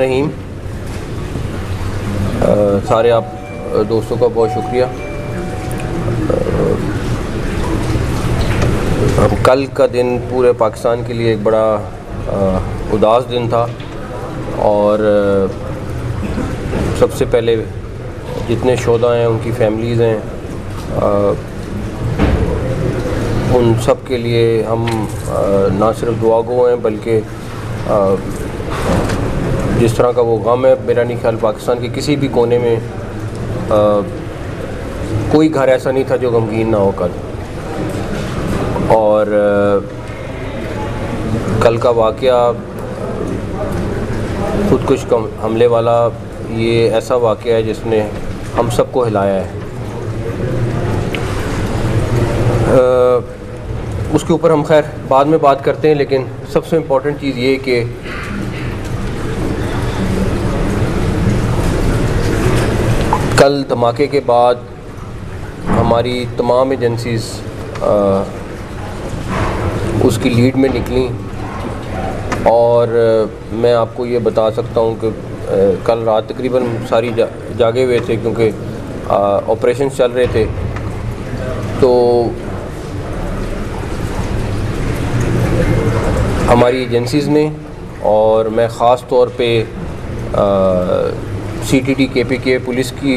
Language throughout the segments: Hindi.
रहीम। सारे आप दोस्तों का बहुत शुक्रिया। कल का दिन पूरे पाकिस्तान के लिए एक बड़ा उदास दिन था और सबसे पहले जितने शोधा हैं उनकी फैमिलीज़ हैं, उन सब के लिए हम ना सिर्फ दुआगो हैं बल्कि जिस तरह का वो गम है, मेरा नहीं ख्याल पाकिस्तान के किसी भी कोने में कोई घर ऐसा नहीं था जो गमगीन ना हो कल। और कल का वाक़या खुदकुश हमले वाला ये ऐसा वाक़या है जिसने हम सबको हिलाया है। उसके ऊपर हम खैर बाद में बात करते हैं, लेकिन सबसे इम्पोर्टेंट चीज़ ये कि कल धमाके के बाद हमारी तमाम एजेंसीज़ उसकी लीड में निकली और मैं आपको ये बता सकता हूँ कि कल रात तकरीबन सारी जागे हुए थे क्योंकि ऑपरेशन चल रहे थे। तो हमारी एजेंसीज़ ने और मैं ख़ास तौर पे CTD KPK पुलिस की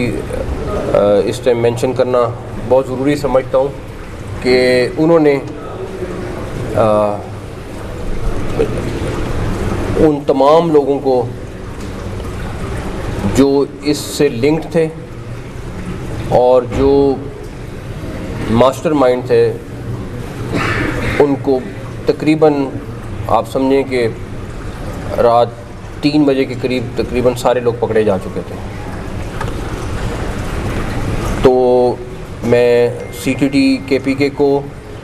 इस टाइम मेंशन करना बहुत ज़रूरी समझता हूँ कि उन्होंने उन तमाम लोगों को जो इससे लिंक्ड थे और जो मास्टरमाइंड थे उनको तकरीबन आप समझें कि रात 3 बजे के करीब तकरीबन सारे लोग पकड़े जा चुके थे। तो मैं CTD KPK को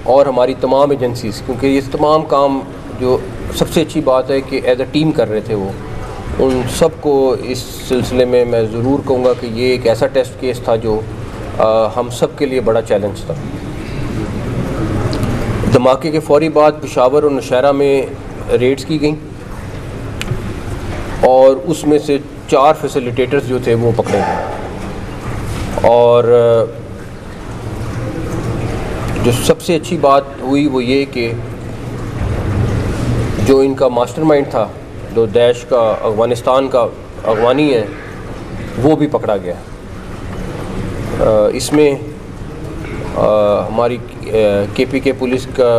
और हमारी तमाम एजेंसीज़, क्योंकि ये तमाम काम जो सबसे अच्छी बात है कि एज अ टीम कर रहे थे वो, उन सब को इस सिलसिले में मैं ज़रूर कहूँगा कि ये एक ऐसा टेस्ट केस था जो हम सब के लिए बड़ा चैलेंज था। धमाके के फ़ौरी बाद पेशावर और नौशहरा में रेड्स की गई और उसमें से 4 फैसिलिटेटर्स जो थे वो पकड़े गए। और जो सबसे अच्छी बात हुई वो ये कि जो इनका मास्टरमाइंड था, जो दैश का अफ़गानिस्तान का अगवानी है, वो भी पकड़ा गया। इसमें हमारी KPK पुलिस का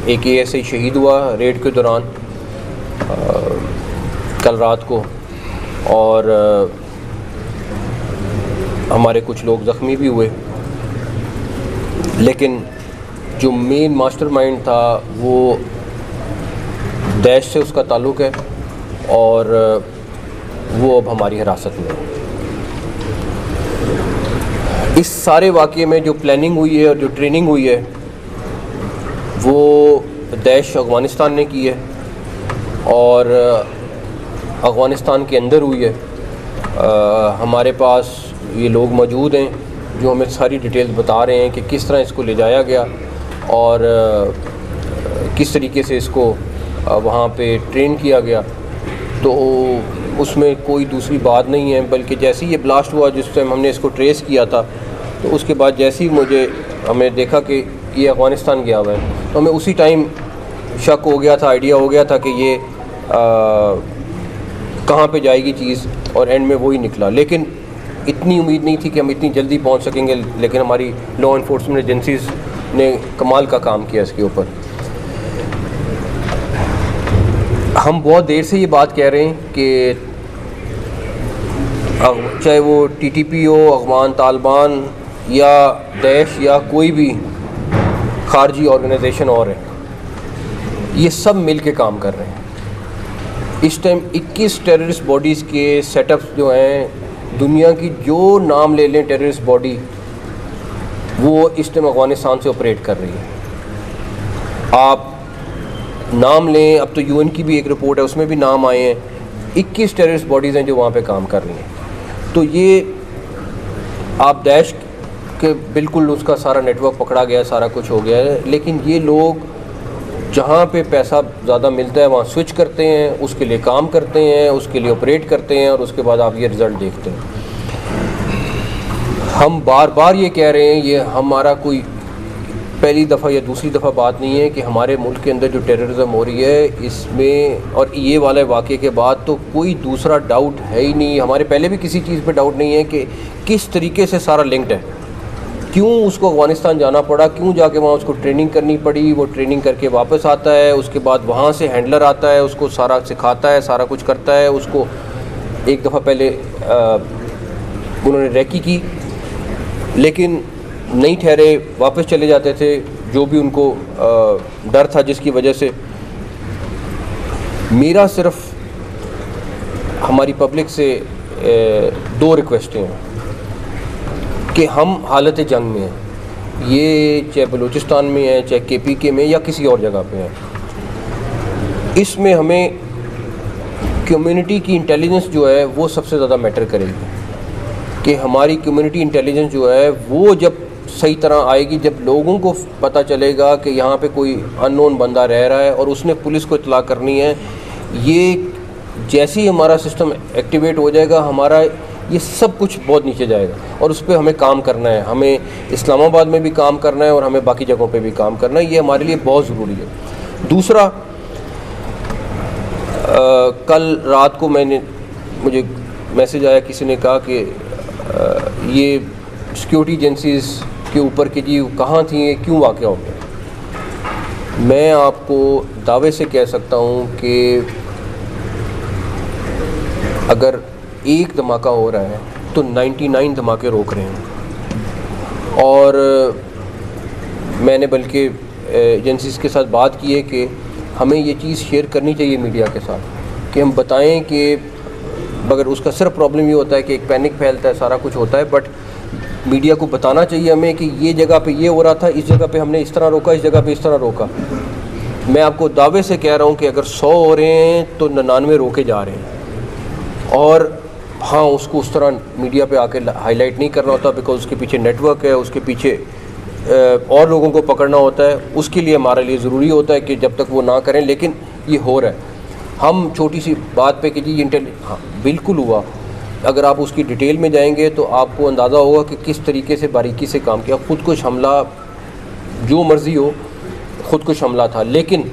एक ASI शहीद हुआ रेड के दौरान कल रात को, और हमारे कुछ लोग ज़ख्मी भी हुए। लेकिन जो मेन मास्टरमाइंड था वो दैश से उसका ताल्लुक़ है और वो अब हमारी हिरासत में है। इस सारे वाक़ये में जो प्लानिंग हुई है और जो ट्रेनिंग हुई है वो दैश अफ़गानिस्तान ने की है और अफ़गानिस्तान के अंदर हुई है। हमारे पास ये लोग मौजूद हैं जो हमें सारी डिटेल्स बता रहे हैं कि किस तरह इसको ले जाया गया और किस तरीके से इसको वहाँ पे ट्रेन किया गया। तो उसमें कोई दूसरी बात नहीं है, बल्कि जैसे ही ये ब्लास्ट हुआ, जिस टाइम हमने इसको ट्रेस किया था, तो उसके बाद जैसे ही हमें देखा कि ये अफ़गानिस्तान गया हुआ है, तो हमें उसी टाइम शक हो गया था, आइडिया हो गया था कि ये कहाँ पे जाएगी चीज़, और एंड में वही निकला। लेकिन इतनी उम्मीद नहीं थी कि हम इतनी जल्दी पहुँच सकेंगे, लेकिन हमारी लॉ इन्फोर्समेंट एजेंसीज़ ने कमाल का काम किया इसके ऊपर। हम बहुत देर से ये बात कह रहे हैं कि चाहे वो TTP हो, अफ़गान तालिबान या दैश या कोई भी खारजी ऑर्गेनाइजेशन और है, ये सब मिल के काम कर रहे हैं। इस टाइम 21 टेररिस्ट बॉडीज़ के सेटअप्स जो हैं, दुनिया की जो नाम ले लें टेररिस्ट बॉडी, वो इस टाइम अफ़गानिस्तान से ऑपरेट कर रही है। आप नाम लें, अब तो UN की भी एक रिपोर्ट है उसमें भी नाम आए हैं, 21 टेररिस्ट बॉडीज़ हैं जो वहाँ पे काम कर रही हैं। तो ये आप दैश के बिल्कुल उसका सारा नेटवर्क पकड़ा गया, सारा कुछ हो गया है, लेकिन ये लोग जहाँ पे पैसा ज़्यादा मिलता है वहाँ स्विच करते हैं, उसके लिए काम करते हैं, उसके लिए ऑपरेट करते हैं और उसके बाद आप ये रिज़ल्ट देखते हैं। हम बार बार ये कह रहे हैं, ये हमारा कोई पहली दफ़ा या दूसरी दफ़ा बात नहीं है कि हमारे मुल्क के अंदर जो टेररिज्म हो रही है इसमें, और ये वाले वाक़े के बाद तो कोई दूसरा डाउट है ही नहीं। हमारे पहले भी किसी चीज़ पे डाउट नहीं है कि किस तरीके से सारा लिंक्ड है, क्यों उसको अफ़गानिस्तान जाना पड़ा, क्यों जाके वहाँ उसको ट्रेनिंग करनी पड़ी, वो ट्रेनिंग करके वापस आता है, उसके बाद वहाँ से हैंडलर आता है, उसको सारा सिखाता है, सारा कुछ करता है। उसको एक दफ़ा पहले उन्होंने रैकी की लेकिन नहीं ठहरे, वापस चले जाते थे, जो भी उनको डर था जिसकी वजह से। मेरा सिर्फ हमारी पब्लिक से दो रिक्वेस्टें हैं कि हम हालत जंग में हैं, ये चाहे बलूचिस्तान में है, चाहे KPK में या किसी और जगह पे है। इसमें हमें कम्युनिटी की इंटेलिजेंस जो है वो सबसे ज़्यादा मैटर करेगी कि हमारी कम्युनिटी इंटेलिजेंस जो है वो जब सही तरह आएगी, जब लोगों को पता चलेगा कि यहाँ पे कोई अननोन बंदा रह रहा है और उसने पुलिस को इत्तला करनी है। ये जैसे ही हमारा सिस्टम एक्टिवेट हो जाएगा, हमारा ये सब कुछ बहुत नीचे जाएगा और उस पर हमें काम करना है। हमें इस्लामाबाद में भी काम करना है और हमें बाकी जगहों पे भी काम करना है। ये हमारे लिए बहुत ज़रूरी है। दूसरा, कल रात को मुझे मैसेज आया, किसी ने कहा कि ये सिक्योरिटी एजेंसीज़ के ऊपर कि जी कहाँ थी, ये क्यों वाक़या हो गया। मैं आपको दावे से कह सकता हूँ कि अगर एक धमाका हो रहा है तो 99 धमाके रोक रहे हैं। और मैंने बल्कि एजेंसीज़ के साथ बात की है कि हमें ये चीज़ शेयर करनी चाहिए मीडिया के साथ कि हम बताएं कि मगर उसका सिर्फ प्रॉब्लम ये होता है कि एक पैनिक फैलता है, सारा कुछ होता है, बट मीडिया को बताना चाहिए हमें कि ये जगह पे ये हो रहा था, इस जगह पे हमने इस तरह रोका, इस जगह पे इस तरह रोका। मैं आपको दावे से कह रहा हूँ कि अगर 100 हो रहे हैं तो 99 रोके जा रहे हैं। और हाँ, उसको उस तरह मीडिया पे आके हाईलाइट नहीं करना होता, बिकॉज उसके पीछे नेटवर्क है, उसके पीछे और लोगों को पकड़ना होता है। उसके लिए हमारे लिए ज़रूरी होता है कि जब तक वो ना करें, लेकिन ये हो रहा है। हम छोटी सी बात पे कि जी हाँ बिल्कुल हुआ, अगर आप उसकी डिटेल में जाएंगे तो आपको अंदाज़ा होगा कि किस तरीके से बारीकी से काम किया। ख़ुदकुश हमला, जो मर्ज़ी हो, ख़ुदकुश हमला था। लेकिन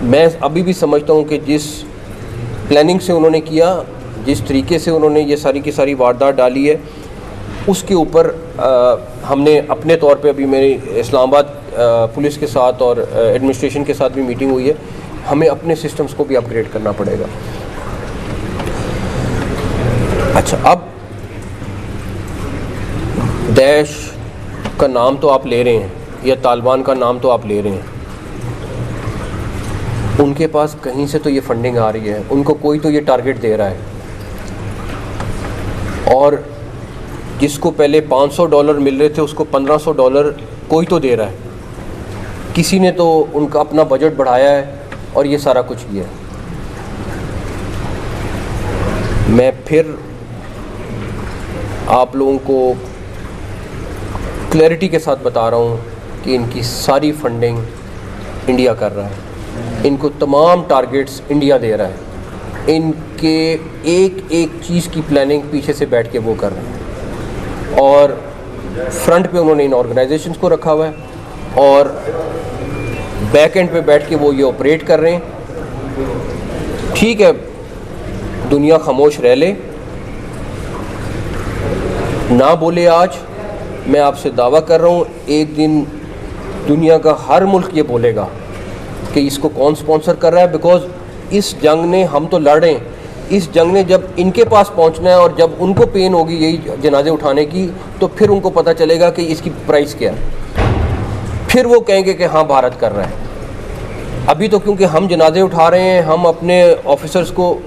मैं अभी भी समझता हूँ कि जिस प्लानिंग से उन्होंने किया, जिस तरीके से उन्होंने ये सारी की सारी वारदात डाली है, उसके ऊपर हमने अपने तौर पे, अभी मेरी इस्लामाबाद पुलिस के साथ और एडमिनिस्ट्रेशन के साथ भी मीटिंग हुई है, हमें अपने सिस्टम्स को भी अपग्रेड करना पड़ेगा। अच्छा, अब दैश का नाम तो आप ले रहे हैं या तालिबान का नाम तो आप ले रहे हैं, उनके पास कहीं से तो ये फंडिंग आ रही है, उनको कोई तो ये टारगेट दे रहा है। और जिसको पहले $500 मिल रहे थे उसको $1500 कोई तो दे रहा है। किसी ने तो उनका अपना बजट बढ़ाया है और ये सारा कुछ किया है। मैं फिर आप लोगों को क्लैरिटी के साथ बता रहा हूँ कि इनकी सारी फंडिंग इंडिया कर रहा है, इनको तमाम टारगेट्स इंडिया दे रहा है, इनके एक एक चीज़ की प्लानिंग पीछे से बैठ के वो कर रहे हैं। और फ्रंट पे उन्होंने इन ऑर्गेनाइजेशंस को रखा हुआ है और बैक एंड पे बैठ के वो ये ऑपरेट कर रहे हैं। ठीक है, दुनिया खामोश रह ले, ना बोले आज, मैं आपसे दावा कर रहा हूँ एक दिन दुनिया का हर मुल्क ये बोलेगा कि इसको कौन स्पॉन्सर कर रहा है। बिकॉज इस जंग ने, हम तो लड़ रहे हैं, इस जंग ने जब इनके पास पहुंचना है और जब उनको पेन होगी यही जनाजे उठाने की, तो फिर उनको पता चलेगा कि इसकी प्राइस क्या है। फिर वो कहेंगे कि हाँ भारत कर रहा है। अभी तो क्योंकि हम जनाजे उठा रहे हैं, हम अपने ऑफिसर्स को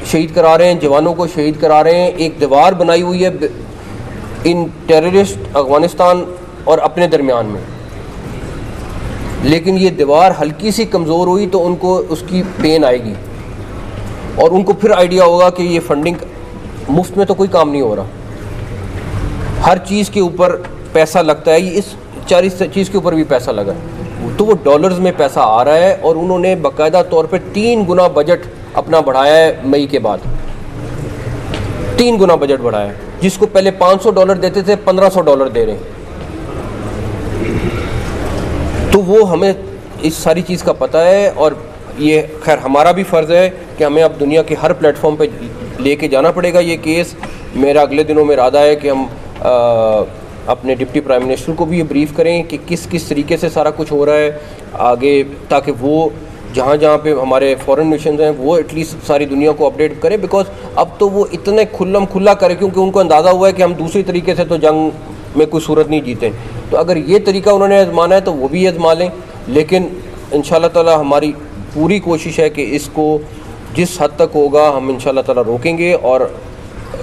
शहीद करा रहे हैं, जवानों को शहीद करा रहे हैं, एक दीवार बनाई हुई है इन टेररिस्ट अफ़गानिस्तान और अपने दरमियान में। लेकिन ये दीवार हल्की सी कमज़ोर हुई तो उनको उसकी पेन आएगी और उनको फिर आइडिया होगा कि ये फंडिंग मुफ्त में तो कोई काम नहीं हो रहा, हर चीज़ के ऊपर पैसा लगता है। इस 40 चीज़ के ऊपर भी पैसा लगा है। तो वो डॉलर्स में पैसा आ रहा है और उन्होंने बाकायदा तौर पे 3 गुना बजट अपना बढ़ाया है मई के बाद। 3 गुना बजट बढ़ाया है, जिसको पहले $500 देते थे $1500 दे रहे हैं। तो वो हमें इस सारी चीज़ का पता है और ये खैर हमारा भी फ़र्ज़ है कि हमें अब दुनिया के हर प्लेटफॉर्म पे लेके जाना पड़ेगा ये केस। मेरा अगले दिनों में इरादा है कि हम अपने डिप्टी प्राइम मिनिस्टर को भी ये ब्रीफ़ करें कि किस किस तरीके से सारा कुछ हो रहा है आगे, ताकि वो जहाँ जहाँ पे हमारे फॉरेन मिशन हैं वो एटलीस्ट सारी दुनिया को अपडेट करें। बिकॉज अब तो वो इतने खुल्ला करें क्योंकि उनको अंदाज़ा हुआ है कि हम दूसरी तरीके से तो जंग में कोई सूरत नहीं जीते। तो अगर ये तरीका उन्होंने आजमाना है तो वो भी आजमा लें, लेकिन इंशाल्लाह ताला हमारी पूरी कोशिश है कि इसको जिस हद तक होगा हम इंशाल्लाह ताला रोकेंगे और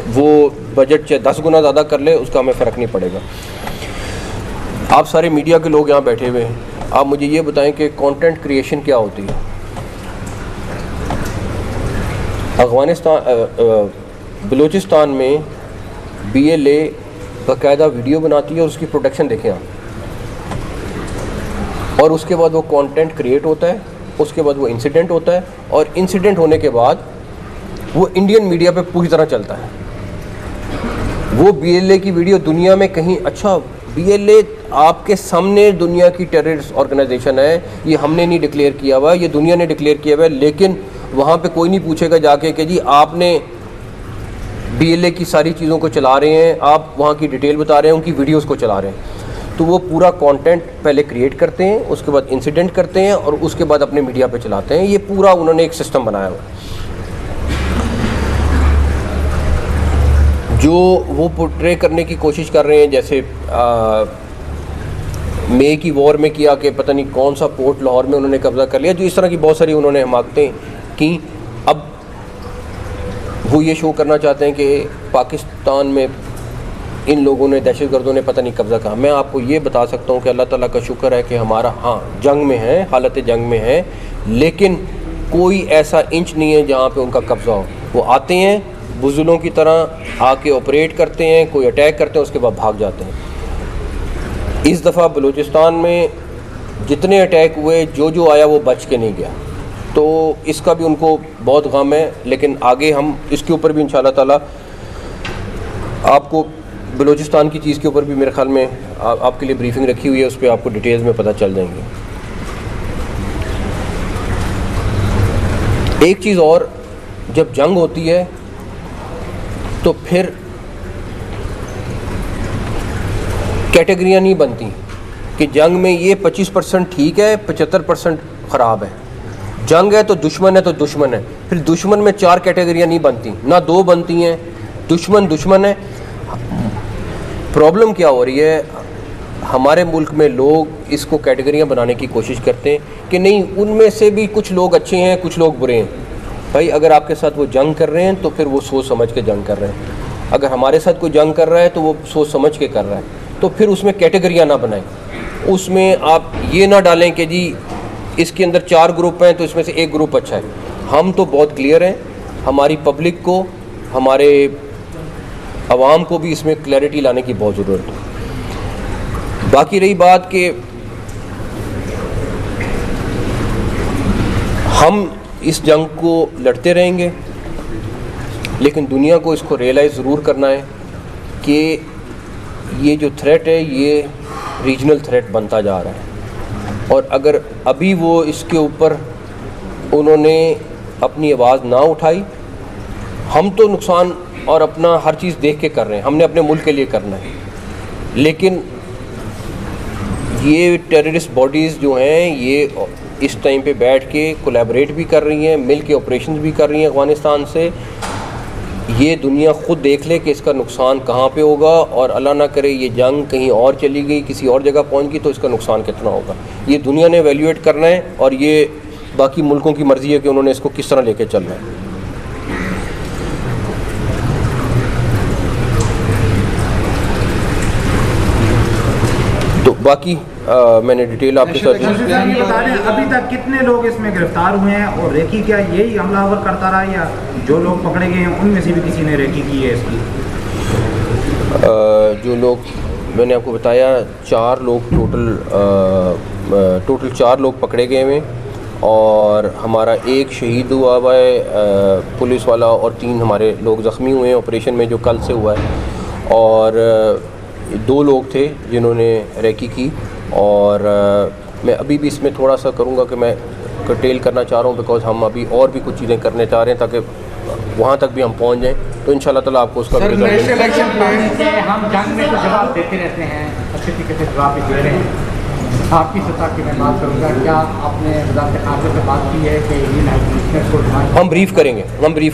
वो बजट चाहे 10 गुना ज़्यादा कर ले उसका हमें फ़र्क नहीं पड़ेगा। आप सारे मीडिया के लोग यहाँ बैठे हुए हैं, आप मुझे ये बताएं कि कंटेंट क्रिएशन क्या होती है। बलूचिस्तान में BLA बाकायदा वीडियो बनाती है और उसकी प्रोडक्शन देखें आप, और उसके बाद वो कंटेंट क्रिएट होता है, उसके बाद वो इंसिडेंट होता है और इंसिडेंट होने के बाद वो इंडियन मीडिया पे पूरी तरह चलता है। वो BLA की वीडियो दुनिया में कहीं, अच्छा BLA आपके सामने दुनिया की टेररिस्ट ऑर्गेनाइजेशन है, ये हमने नहीं डिक्लेयर किया हुआ, ये दुनिया ने डिक्लेयर किया हुआ है, लेकिन वहाँ पे कोई नहीं पूछेगा जाके कि जी आपने BLA की सारी चीज़ों को चला रहे हैं, आप वहाँ की डिटेल बता रहे हैं, उनकी वीडियोस को चला रहे हैं। तो वो पूरा कंटेंट पहले क्रिएट करते हैं, उसके बाद इंसिडेंट करते हैं और उसके बाद अपने मीडिया पे चलाते हैं। ये पूरा उन्होंने एक सिस्टम बनाया हुआ है जो वो पोर्ट्रे करने की कोशिश कर रहे हैं। जैसे मई की वॉर में किया कि पता नहीं कौन सा पोर्ट लाहौर में उन्होंने कब्ज़ा कर लिया, जो इस तरह की बहुत सारी उन्होंने हमाकतें की। अब वो ये शो करना चाहते हैं कि पाकिस्तान में इन लोगों ने, दहशतगर्दों ने पता नहीं कब्ज़ा कहा। मैं आपको ये बता सकता हूँ कि अल्लाह ताला का शुक्र है कि हमारा, हाँ जंग में है, हालत जंग में है, लेकिन कोई ऐसा इंच नहीं है जहाँ पे उनका कब्ज़ा हो। वो आते हैं बुज़ुर्गों की तरह आके ऑपरेट करते हैं, कोई अटैक करते हैं, उसके बाद भाग जाते हैं। इस दफ़ा बलूचिस्तान में जितने अटैक हुए जो आया वो बच के नहीं गया, तो इसका भी उनको बहुत गम है। लेकिन आगे हम इसके ऊपर भी इंशाल्लाह ताला आपको बलूचिस्तान की चीज़ के ऊपर भी मेरे ख्याल में आपके लिए ब्रीफिंग रखी हुई है, उस पर आपको डिटेल्स में पता चल जाएंगे। एक चीज़ और, जब जंग होती है तो फिर कैटेगरियाँ नहीं बनती कि जंग में ये 25% ठीक है, 75% ख़राब है। जंग है तो दुश्मन है, फिर दुश्मन में 4 कैटेगरियाँ नहीं बनती, ना 2 बनती हैं। दुश्मन है। प्रॉब्लम क्या हो रही है, हमारे मुल्क में लोग इसको कैटेगरियाँ बनाने की कोशिश करते हैं कि नहीं उनमें से भी कुछ लोग अच्छे हैं, कुछ लोग बुरे हैं। भाई अगर आपके साथ वो जंग कर रहे हैं तो फिर वो सोच समझ के जंग कर रहे हैं। अगर हमारे साथ कोई जंग कर रहा है तो वो सोच समझ के कर रहा है, तो फिर उसमें कैटेगरियाँ ना बनाएं। उसमें आप ये ना डालें कि जी इसके अंदर 4 ग्रुप हैं तो इसमें से एक ग्रुप अच्छा है। हम तो बहुत क्लियर हैं, हमारी पब्लिक को, हमारे आवाम को भी इसमें क्लैरिटी लाने की बहुत ज़रूरत है। बाकी रही बात कि हम इस जंग को लड़ते रहेंगे, लेकिन दुनिया को इसको रियलाइज़ ज़रूर करना है कि ये जो थ्रेट है ये रीजनल थ्रेट बनता जा रहा है, और अगर अभी वो इसके ऊपर उन्होंने अपनी आवाज़ ना उठाई, हम तो नुकसान और अपना हर चीज़ देख के कर रहे हैं, हमने अपने मुल्क के लिए करना है, लेकिन ये टेररिस्ट बॉडीज़ जो हैं ये इस टाइम पे बैठ के कोलैबोरेट भी कर रही हैं, मिल के ऑपरेशन भी कर रही हैं अफ़गानिस्तान से। ये दुनिया ख़ुद देख ले कि इसका नुकसान कहाँ पे होगा, और अल्लाह ना करे ये जंग कहीं और चली गई, किसी और जगह पहुँच गई तो इसका नुकसान कितना होगा। ये दुनिया ने एवेल्यूएट करना है, और ये बाकी मुल्कों की मर्ज़ी है कि उन्होंने इसको किस तरह लेके चलना है। तो बाकी मैंने डिटेल आपके साथ ये बता दें अभी तक कितने लोग इसमें गिरफ्तार हुए हैं, और रेकी क्या यही हमलावर करता रहा या जो लोग पकड़े गए हैं उनमें से भी किसी ने रेकी की है इसकी? जो लोग मैंने आपको बताया 4 लोग टोटल 4 लोग पकड़े गए हैं और हमारा एक शहीद हुआ हुआ है पुलिस वाला, और 3 हमारे लोग ज़ख्मी हुए हैं ऑपरेशन में जो कल से हुआ है। और 2 लोग थे जिन्होंने रेकी की, और मैं अभी भी इसमें थोड़ा सा करूँगा कि मैं कटेल करना चाह रहा हूँ, बिकॉज हम अभी और भी कुछ चीज़ें करने चाह रहे हैं ताकि वहाँ तक भी हम पहुँच जाएँ, तो इंशाल्लाह ताला आपको उसका नेशनल इलेक्शन प्लान से हम जंग में तो जवाब देते रहते हैं, अच्छे तरीके से जवाब भी दे रहे हैं। आपकी सतह की मैं बात करूँगा, क्या आपने वज़ारत ख़ारजा से बात की है कि इन हाई कमिश्नर को हम ब्रीफ़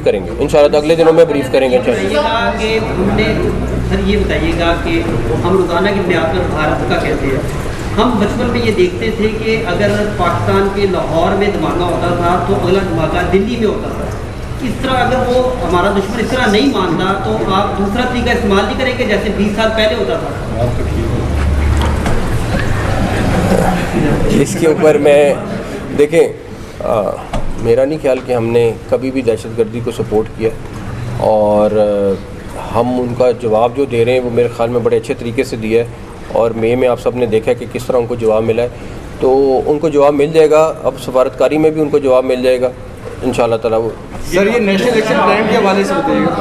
करेंगे इंशाल्लाह अगले दिनों में ब्रीफ़ करेंगे इंशाल्लाह। कि हमने सर ये बताइएगा कि हम रोज़ाना की बुनियाद पर भारत का कहते हैं, हम बचपन में ये देखते थे कि अगर पाकिस्तान के लाहौर में धमाका होता था तो अगला धमाका दिल्ली में होता था। इस तरह अगर वो हमारा दुश्मन इस तरह नहीं मानता तो आप दूसरा तरीका इस्तेमाल नहीं करेंगे जैसे 20 साल पहले होता था? इसके ऊपर मैं देखें, मेरा नहीं ख्याल कि हमने कभी भी दहशतगर्दी को सपोर्ट किया, और हम उनका जवाब जो दे रहे हैं वो मेरे ख्याल में बड़े अच्छे तरीके से दिया है, और मई में आप सब ने देखा कि किस तरह उनको जवाब मिला है, तो उनको जवाब मिल जाएगा। अब सफारतकारी में भी उनको जवाब मिल जाएगा इंशाल्लाह ताला। वो सर ये नेशनल इलेक्शन प्लान के हवाले से बताइएगा।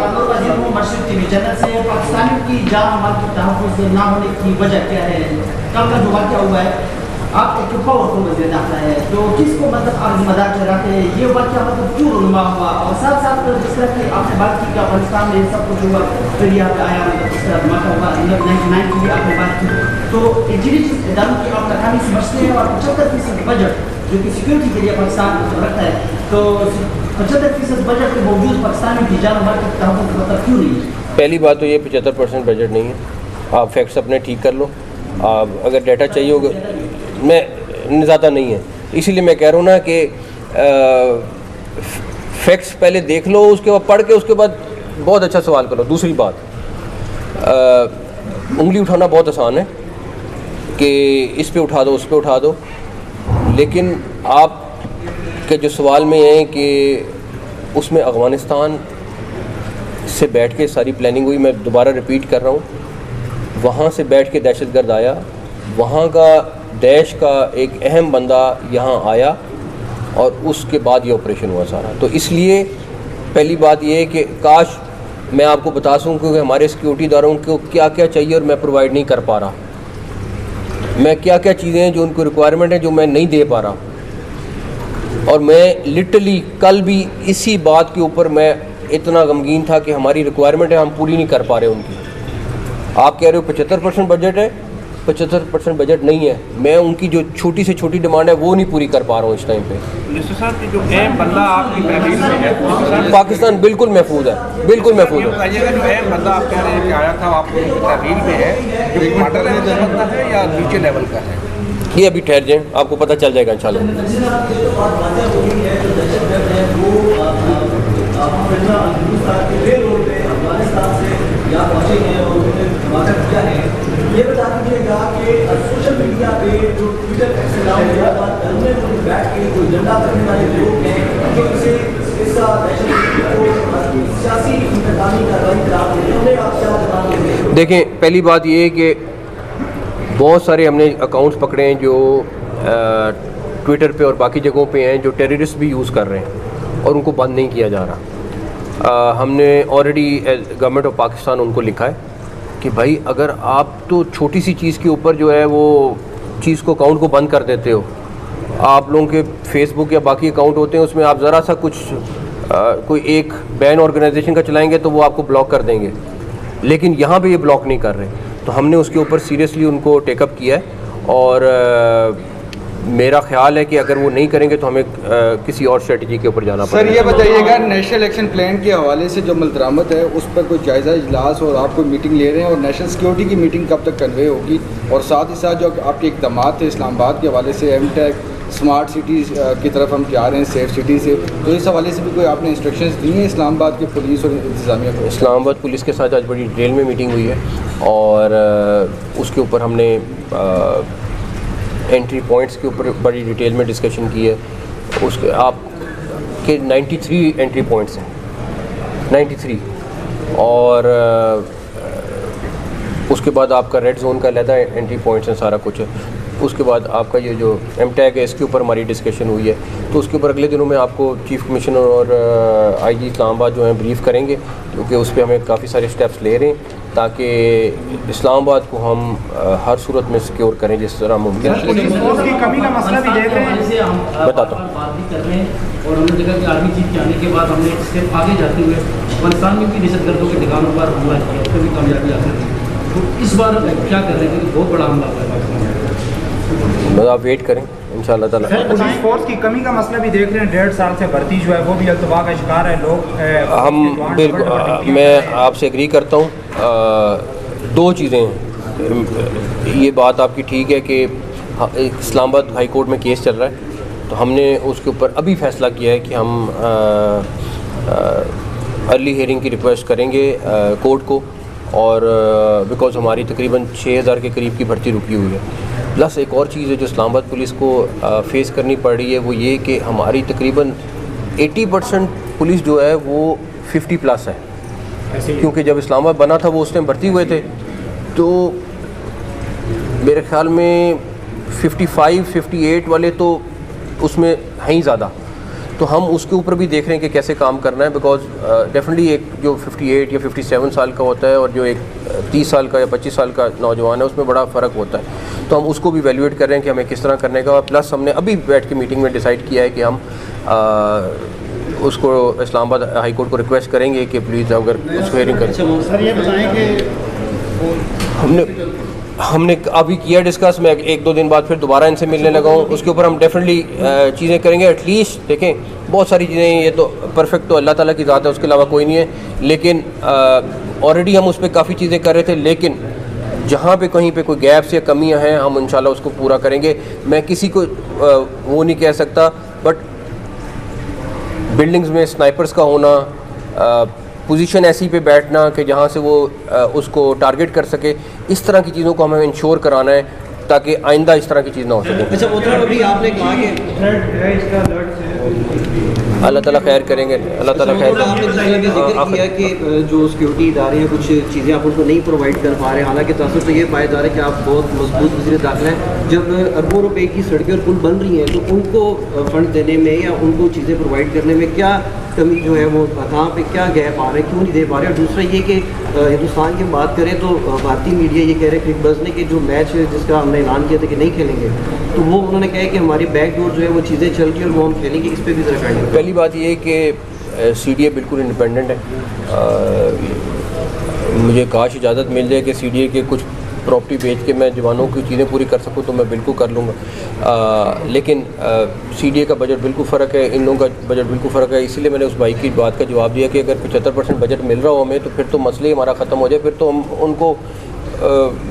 पाकिस्तान की जान माल की तहफ़्फ़ुज़ ना होने की वजह क्या है? कल का जो वाक़या हुआ है, आप एक पावर को वज़ीर दाखिला है, तो किसको मतलब आप जिम्मेदार ठहराते हैं? ये वाक़या मतलब क्यों रुनुमा हुआ? और साथ साथ जिस तरह की आपने बात की कि अफगानिस्तान में सब कुछ हुआ, फिर यहाँ पे आया मतलब इस तरह धमाका हुआ, 1999 की भी आपने बात की, तो इंजीनियरिंग इदारों की आप नाकामी समझते हैं, और 75% बजट जो कि सिक्योरिटी के लिए पाकिस्तान रखता है, तो 75% बजट के बावजूद पाकिस्तान की जान माल की तहफ़्फ़ुज़ मतलब क्यों नहीं है? पहली बात तो ये 75% बजट नहीं है। आप फैक्ट्स अपने ठीक कर लो। आप अगर डाटा चाहिए होगा, मैं ज़्यादा नहीं है, इसीलिए मैं कह रहा हूँ ना कि फैक्ट्स पहले देख लो, उसके बाद पढ़ के उसके बाद बहुत अच्छा सवाल करो। दूसरी बात, उंगली उठाना बहुत आसान है कि इस पे उठा दो उस पे उठा दो, लेकिन आप के जो सवाल में है कि उसमें अफ़गानिस्तान से बैठ के सारी प्लानिंग हुई, मैं दोबारा रिपीट कर रहा हूँ, वहाँ से बैठ के दहशतगर्द आया, वहाँ का देश का एक अहम बंदा यहाँ आया, और उसके बाद ये ऑपरेशन हुआ सारा। तो इसलिए पहली बात ये है कि काश मैं आपको बता सकूँ कि हमारे सिक्योरिटी इदारों को क्या क्या चाहिए और मैं प्रोवाइड नहीं कर पा रहा, मैं क्या क्या चीज़ें हैं जो उनको रिक्वायरमेंट है जो मैं नहीं दे पा रहा। और मैं लिटरली कल भी इसी बात के ऊपर मैं इतना गमगीन था कि हमारी रिक्वायरमेंट है, हम पूरी नहीं कर पा रहे उनकी। आप कह रहे हो 75% बजट है, 75% बजट नहीं है, मैं उनकी जो छोटी से छोटी डिमांड है वो नहीं पूरी कर पा रहा हूँ इस टाइम पे। मिनिस्टर साहब जो अहम बंदा आपकी तहरीर में है पाकिस्तान बिल्कुल महफूज है, बिल्कुल महफूज है। बताइएगा, जो अहम बंदा आप कह रहे हैं कि आया था आपकी तहरीर में है, जो क्वार्टर लेवल का है या नीचे लेवल का है? ये अभी ठहर जाए, आपको पता चल जाएगा इंशाल्लाह। ये बता दीजिएगा कि सोशल मीडिया पे जो ट्विटर बैठ के जो झंडा करने वाले लोग हैं जो इसे सियासी इंतकामी कार्रवाई करार दे रहे हैं, आप क्या बताएंगे? देखें, पहली बात ये है कि बहुत सारे हमने अकाउंट्स पकड़े हैं जो ट्विटर पे और बाकी जगहों पे हैं जो टेररिस्ट भी यूज़ कर रहे हैं, और उनको बंद नहीं किया जा रहा। हमने ऑलरेडी गवर्नमेंट ऑफ पाकिस्तान उनको लिखा है कि भाई अगर आप तो छोटी सी चीज़ के ऊपर जो है वो चीज़ को अकाउंट को बंद कर देते हो, आप लोगों के फेसबुक या बाकी अकाउंट होते हैं उसमें आप ज़रा सा कुछ कोई एक बैन ऑर्गेनाइजेशन का चलाएंगे तो वो आपको ब्लॉक कर देंगे, लेकिन यहाँ पे ये ब्लॉक नहीं कर रहे। तो हमने उसके ऊपर सीरियसली उनको टेकअप किया है, और मेरा ख्याल है कि अगर वो नहीं करेंगे तो हमें किसी और स्ट्रेटजी के ऊपर जाना पड़ेगा। सर ये बताइएगा, नेशनल इलेक्शन प्लान के हवाले से जो मुल्तरामत है उस पर कोई जायज़ा इजलास और आप कोई मीटिंग ले रहे हैं, और नेशनल सिक्योरिटी की मीटिंग कब तक कन्वे होगी, और साथ ही साथ जो आपके इक़दाम थे इस्लामाबाद के हवाले से एमटेक स्मार्ट सिटीज़ की तरफ हम जा रहे हैं, सेफ सिटी से, तो इस हवाले से भी कोई आपने इंस्ट्रक्शंस दी हैं इस्लामाबाद की पुलिस और इंतज़ामिया को? इस्लामाबाद पुलिस के साथ आज बड़ी डिटेल में मीटिंग हुई है, और उसके ऊपर हमने एंट्री पॉइंट्स के ऊपर बड़ी डिटेल में डिस्कशन की है। उसके आपके 93 एंट्री पॉइंट्स हैं, 93, और उसके बाद आपका रेड जोन का अलहदा एंट्री पॉइंट्स हैं, सारा कुछ है। उसके बाद आपका ये जो एमटैग है इसके ऊपर हमारी डिस्कशन हुई है, तो उसके ऊपर अगले दिनों में आपको चीफ कमिश्नर और आईजी इस्लामाबाद जो हैं ब्रीफ करेंगे, क्योंकि उस पर हमें काफ़ी सारे स्टेप्स ले रहे हैं ताकि इस्लामाबाद को हम हर सूरत में सिक्योर करें जिस तरह मुमकिन है। पुलिस फोर्स की कमी का मसला भी देख रहे हैं। बताता हूँ। बात भी कर रहे हैं और हमने देखा कि आर्मी चीफ के आने के बाद हमने एक स्टेप आगे जाते हुए अफगानिस्तान में भी दहशतगर्दों के ठिकानों पर हमला किया, उसमें भी कामयाबी हासिल की। तो इस बार क्या कर रहे हैं, क्योंकि बहुत बड़ा हमला हुआ है पाकिस्तान में। बस आप वेट करें इंशाअल्लाह ताला। पुलिस फोर्स की कमी का मसला भी देख रहे हैं। 1.5 साल से भर्ती जो है वो भी अल्तवा का शिकार है लोग। हम बिल्कुल, मैं आपसे एग्री करता हूँ। दो चीज़ें हैं, ये बात आपकी ठीक है कि इस्लामाबाद हाई कोर्ट में केस चल रहा है, तो हमने उसके ऊपर अभी फ़ैसला किया है कि हम अर्ली हियरिंग की रिक्वेस्ट करेंगे कोर्ट को, और बिकॉज़ हमारी तकरीबन 6000 के करीब की भर्ती रुकी हुई है। प्लस एक और चीज़ है जो इस्लामाबाद पुलिस को फेस करनी पड़ रही है, वो ये कि हमारी तकरीबन 80% पुलिस जो है वो 50+ है, क्योंकि जब इस्लामाबाद बना था वो उस टाइम भर्ती हुए थे, तो मेरे ख्याल में 55-58 वाले तो उसमें हैं ही ज़्यादा। तो हम उसके ऊपर भी देख रहे हैं कि कैसे काम करना है, बिकॉज डेफिनेटली एक जो 58 या 57 साल का होता है और जो एक 30 साल का या 25 साल का नौजवान है उसमें बड़ा फ़र्क होता है। तो हम उसको भी वैल्यूएट कर रहे हैं कि हमें किस तरह करने का। प्लस हमने अभी बैठ के मीटिंग में डिसाइड किया है कि हम उसको इस्लामाबाद हाई कोर्ट को रिक्वेस्ट करेंगे कि प्लीज़ अगर उसको हियरिंग करें। सर ये बताएं कि हमने अभी किया डिस्कस, मैं 1-2 दिन बाद फिर दोबारा इनसे मिलने लगा हूँ, उसके ऊपर हम डेफिनेटली चीज़ें करेंगे। एटलीस्ट देखें, बहुत सारी चीज़ें, ये तो परफेक्ट तो अल्लाह ताला की ज़ात है, उसके अलावा कोई नहीं है, लेकिन ऑलरेडी हम उस पर काफ़ी चीज़ें कर रहे थे, लेकिन जहाँ पे कहीं पे कोई गैप्स या कमियाँ हैं हम इंशाल्लाह उसको पूरा करेंगे। मैं किसी को वो नहीं कह सकता, बट बिल्डिंग्स में स्नाइपर्स का होना, पोजीशन ऐसी पे बैठना कि जहाँ से वो उसको टारगेट कर सके, इस तरह की चीज़ों को हमें इंश्योर कराना है ताकि आइंदा इस तरह की चीज़ ना हो सके। अच्छा मोहतरम, अभी आपने कहा कि अल्लाह ताला खैर करेंगे, अल्लाह ताला खैर आपने दूसरा भी जिक्र किया कि जो सिक्योरिटी इदारे हैं कुछ चीज़ें आप उनको नहीं प्रोवाइड कर पा रहे हैं, हालांकि तासुर तो ये पाया जा रहा है कि आप बहुत मजबूत वज़ीर दाखिला हैं। जब अरबों रुपए की सड़कें और पुल बन रही हैं तो उनको फंड देने में या उनको चीज़ें प्रोवाइड करने में क्या कमी जो है वो कहाँ पे क्या गैप आ रहे हैं, क्यों नहीं दे पा रहे? और दूसरा ये कि हिंदुस्तान की बात करें तो भारतीय मीडिया ये कह रहे हैं क्रिकबज़ ने कि जो मैच जिसका हमने ऐलान किया था कि नहीं खेलेंगे, तो वो उन्होंने कहा कि हमारी बैकडोर जो है वो चीज़ें चल रही है और वो हम खेलेंगे। इस पर भी ज़रा गाइड। पहली बात ये है कि CDA बिल्कुल इंडिपेंडेंट है। मुझे काश इजाज़त मिल जाए कि CDA के कुछ प्रॉपर्टी बेच के मैं जवानों की चीज़ें पूरी कर सकूं तो मैं बिल्कुल कर लूँगा, लेकिन CDA का बजट बिल्कुल फ़र्क है, इन लोगों का बजट बिल्कुल फ़र्क है। इसीलिए मैंने उस भाई की बात का जवाब दिया कि अगर 75% बजट मिल रहा हो हमें तो फिर तो मसले ही हमारा ख़त्म हो जाए। फिर तो हम उनको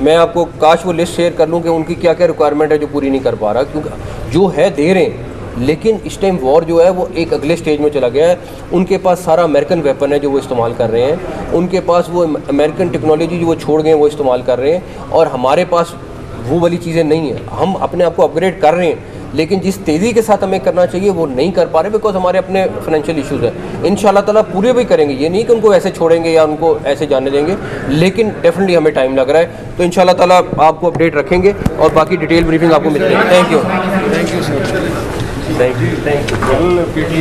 मैं आपको काश वो लिस्ट शेयर कर लूँ कि उनकी क्या क्या रिक्वायरमेंट है जो पूरी नहीं कर पा रहा, क्योंकि जो है दे रहे हैं, लेकिन इस टाइम वॉर जो है वो एक अगले स्टेज में चला गया है। उनके पास सारा अमेरिकन वेपन है जो वो इस्तेमाल कर रहे हैं, उनके पास वो अमेरिकन टेक्नोलॉजी जो वो छोड़ गए वो इस्तेमाल कर रहे हैं, और हमारे पास वो वाली चीज़ें नहीं हैं। हम अपने आप को अपग्रेड कर रहे हैं, लेकिन जिस तेज़ी के साथ हमें करना चाहिए वो नहीं कर पा रहे, बिकॉज हमारे अपने फाइनेंशियल इश्यूज़ हैं। इंशाल्लाह ताला पूरे भी करेंगे, ये नहीं कि उनको ऐसे छोड़ेंगे या उनको ऐसे जाने देंगे, लेकिन डेफिनेटली हमें टाइम लग रहा है। तो इंशाल्लाह ताला आपको अपडेट रखेंगे और बाकी डिटेल ब्रीफिंग आपको मिल जाएगी। Thank you.